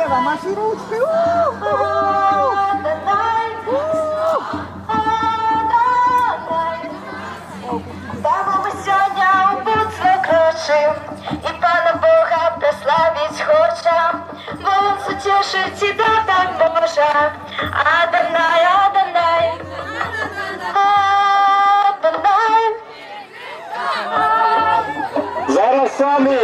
Ева, маши ручкой. Дамо ми сьогодні у путь гроші, і Пана Бога прославить хоча, бо Он сутішить і допоможе. Адонай, Адонай, Адонай. Зараз самі.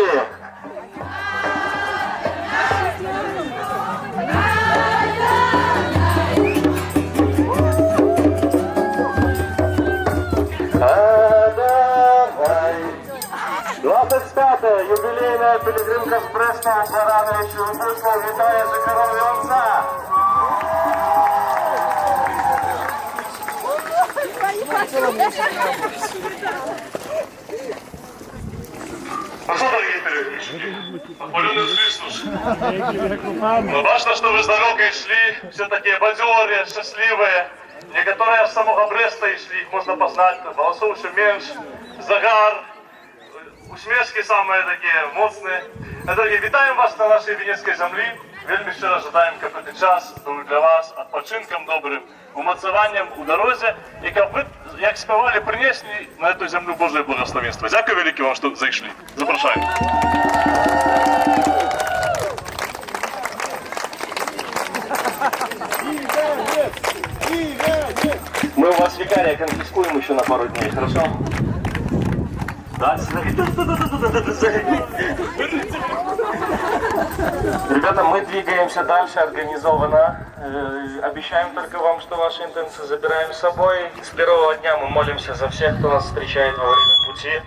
Юбилейная пилигримка с Брестом, Барановичу Убыслов, вітає Жихаров і Онца. Ну что, дорогие пилигримщики, опаленный Христос. Ну, важно, что вы с дорогой шли, все такие бадёрые, счастливые. Некоторые с самого Бреста и шли, их можно познать, голосов еще меньше, загар. Усмешки самые такие моцные. Дорогі, вітаємо вас на нашій Вінницькій землі. Вельми щиро жадаємо, щоб цей час був для вас відпочинком добрим, умацуванням у дорозі, і щоб ви, як співали, принесли на цю землю Божє благословенство. Дякую велике вам, що зайшли. Запрошуємо. Мы у вас викария конфискуем еще на пару дней, хорошо? Да, ребята, мы двигаемся дальше организованно. Обещаем только вам, что ваши интенции забираем с собой. С первого дня мы молимся за всех, кто нас встречает во время пути.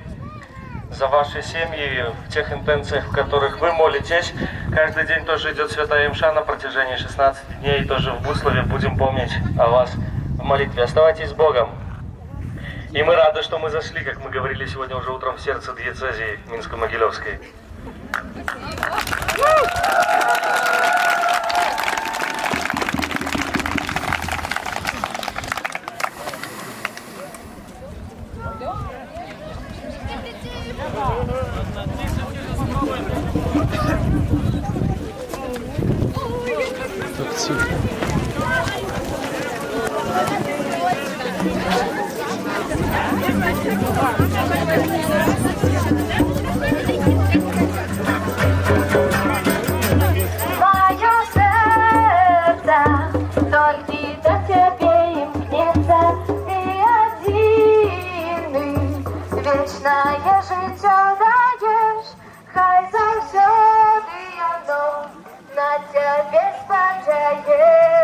За ваши семьи, в тех интенциях, в которых вы молитесь. Каждый день тоже идет святая имша на протяжении 16 дней. Тоже в Буслове будем помнить о вас в молитве. Оставайтесь с Богом. И мы рады, что мы зашли, как мы говорили сегодня уже утром, в сердце диецезии Минско-Могилевской. Мое сердце только до тебе имкнется, ты один, вечное життя даешь, хай завсёды оно на тебе спадает.